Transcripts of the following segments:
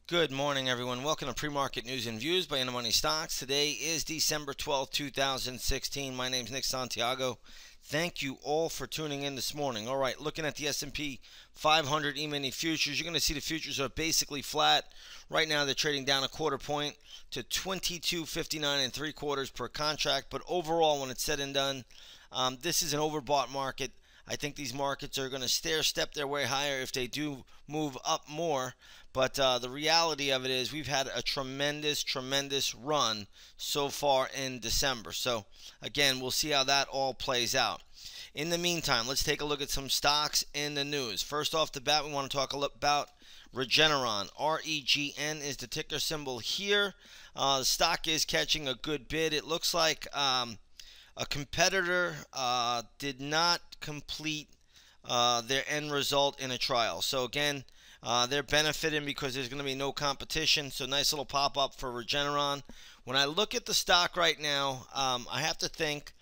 Good morning, everyone. Welcome to Pre-Market News and Views by InTheMoneyStocks. Today is December 12th, 2016. My name is Nick Santiago. Thank you all for tuning in this morning. All right, looking at the S&P 500 E-mini futures, you're going to see the futures are basically flat. Right now, they're trading down a quarter point to 22.59 3/4 per contract. But overall, when it's said and done, this is an overbought market. I think these markets are going to stair-step their way higher if they do move up more. But the reality of it is we've had a tremendous run so far in December. So, again, we'll see how that all plays out. In the meantime, let's take a look at some stocks in the news. First off the bat, we want to talk about Regeneron. REGN is the ticker symbol here. The stock is catching a good bid. It looks like a competitor did not complete their end result in a trial. So again, they're benefiting because there's going to be no competition. So nice little pop-up for Regeneron. When I look at the stock right now, I have to think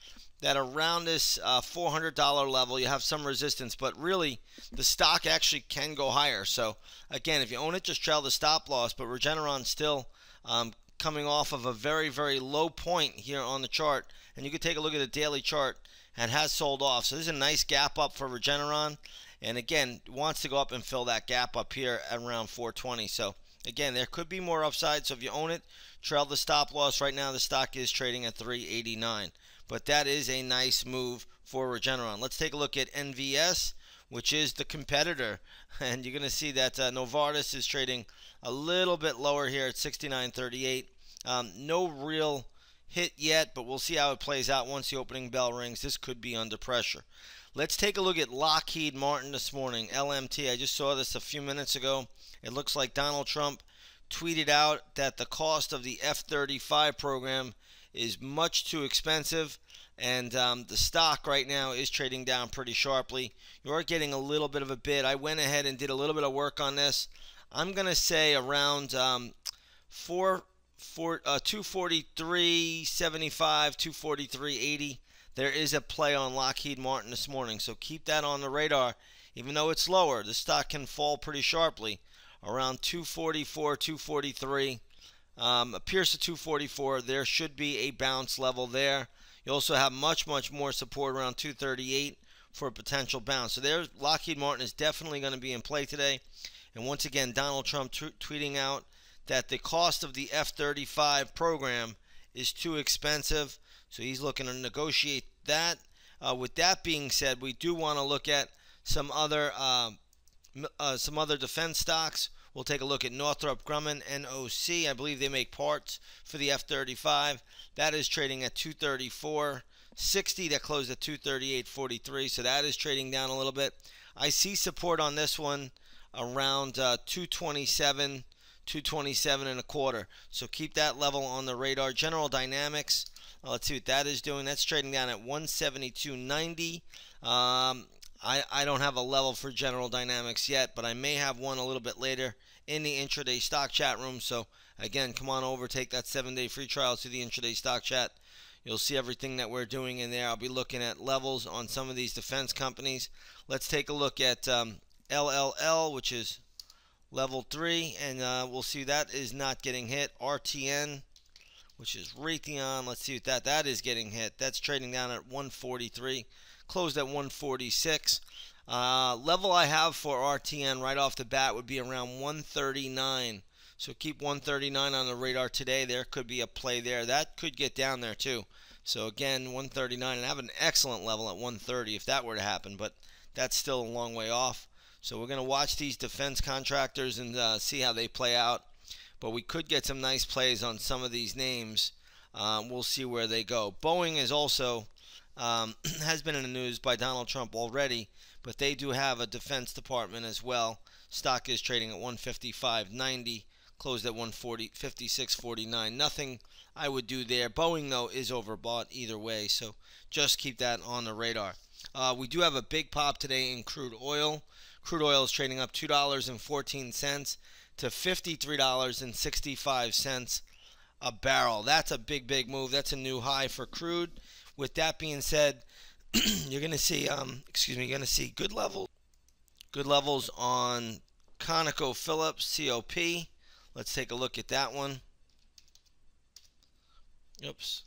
that around this $400 level, you have some resistance. But really, the stock actually can go higher. So again, if you own it, just trail the stop loss. But Regeneron still coming off of a very low point here on the chart. And you can take a look at the daily chart and has sold off. So this is a nice gap up for Regeneron. And again, wants to go up and fill that gap up here at around 420. So again, there could be more upside. So if you own it, trail the stop loss. Right now, the stock is trading at 389. But that is a nice move for Regeneron. Let's take a look at NVS, which is the competitor. And you're going to see that Novartis is trading a little bit lower here at 69.38. No real hit yet, but we'll see how it plays out once the opening bell rings. This could be under pressure. Let's take a look at Lockheed Martin this morning, LMT. I just saw this a few minutes ago. It looks like Donald Trump tweeted out that the cost of the F-35 program is much too expensive, and the stock right now is trading down pretty sharply. You're getting a little bit of a bid. I went ahead and did a little bit of work on this. I'm going to say around 243.75, 243.80. There is a play on Lockheed Martin this morning, so keep that on the radar. Even though it's lower, the stock can fall pretty sharply around 244, 243. Appears to 244. There should be a bounce level there. You also have much more support around 238 for a potential bounce. So there, Lockheed Martin is definitely going to be in play today. And once again, Donald Trump tweeting out that the cost of the F-35 program is too expensive. So he's looking to negotiate that. With that being said, we do want to look at some other defense stocks. We'll take a look at Northrop Grumman, NOC. I believe they make parts for the F-35. That is trading at 234.60. That closed at 238.43. So that is trading down a little bit. I see support on this one around 227. 227.25. So keep that level on the radar. General Dynamics, let's see what that is doing. That's trading down at 172.90. I don't have a level for General Dynamics yet, but I may have one a little bit later in the intraday stock chat room. So again, come on over, take that 7-day free trial to the intraday stock chat. You'll see everything that we're doing in there. I'll be looking at levels on some of these defense companies. Let's take a look at LLL, which is level 3, and we'll see that is not getting hit. RTN, which is Raytheon, let's see what that is getting hit. That's trading down at 143, closed at 146. Level I have for RTN right off the bat would be around 139. So keep 139 on the radar today. There could be a play there. That could get down there too. So again, 139, and I have an excellent level at 130 if that were to happen, but that's still a long way off. So we're going to watch these defense contractors and see how they play out. But we could get some nice plays on some of these names. We'll see where they go. Boeing is also has been in the news by Donald Trump already, but they do have a defense department as well. Stock is trading at 155.90, closed at 156.49. Nothing I would do there. Boeing, though, is overbought either way, so just keep that on the radar. We do have a big pop today in crude oil. Crude oil is trading up $2.14 to $53.65 a barrel. That's a big move. That's a new high for crude. With that being said, you're going to see good levels on ConocoPhillips, COP. Let's take a look at that one. Oops.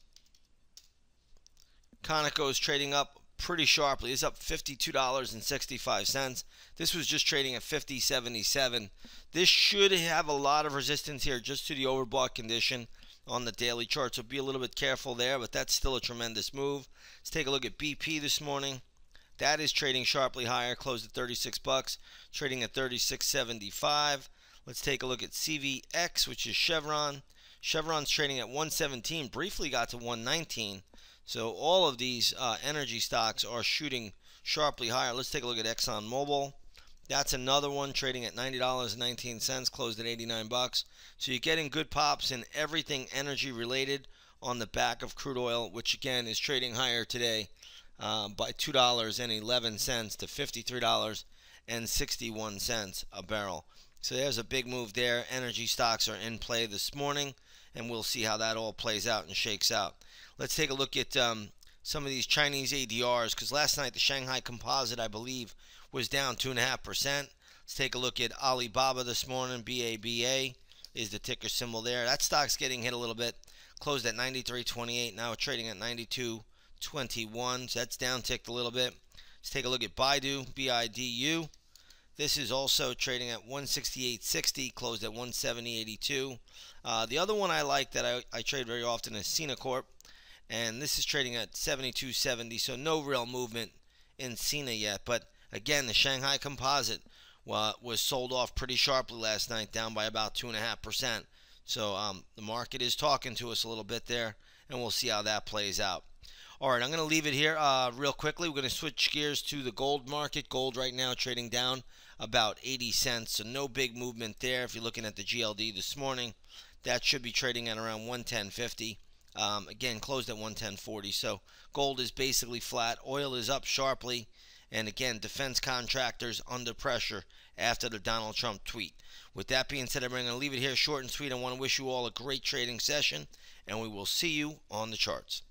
Conoco is trading up pretty sharply. It's up $52.65. This was just trading at $50.77. This should have a lot of resistance here just to the overbought condition on the daily chart. So be a little bit careful there, but that's still a tremendous move. Let's take a look at BP this morning. That is trading sharply higher, closed at 36 bucks, trading at 36.75. Let's take a look at CVX, which is Chevron. Chevron's trading at 117, briefly got to 119. So all of these energy stocks are shooting sharply higher. Let's take a look at ExxonMobil. That's another one trading at $90.19, closed at 89 bucks. So you're getting good pops in everything energy related on the back of crude oil, which again is trading higher today by $2.11 to $53.61 a barrel. So there's a big move there. Energy stocks are in play this morning, and we'll see how that all plays out and shakes out. Let's take a look at some of these Chinese ADRs, because last night the Shanghai Composite, I believe, was down 2.5%. Let's take a look at Alibaba this morning. BABA is the ticker symbol there. That stock's getting hit a little bit. Closed at 93.28. Now it's trading at 92.21. So that's down ticked a little bit. Let's take a look at Baidu, BIDU. This is also trading at 168.60, closed at 170.82. The other one I like that I trade very often is Sina Corp, and this is trading at 72.70, so no real movement in Sina yet. But again, the Shanghai Composite was sold off pretty sharply last night, down by about 2.5%. So the market is talking to us a little bit there, and we'll see how that plays out. All right, I'm going to leave it here real quickly. We're going to switch gears to the gold market. Gold right now trading down about 80 cents, so no big movement there. If you're looking at the GLD this morning, that should be trading at around 110.50. Again, closed at 110.40, so gold is basically flat. Oil is up sharply, and again, defense contractors under pressure after the Donald Trump tweet. With that being said, I'm going to leave it here short and sweet. I want to wish you all a great trading session, and we will see you on the charts.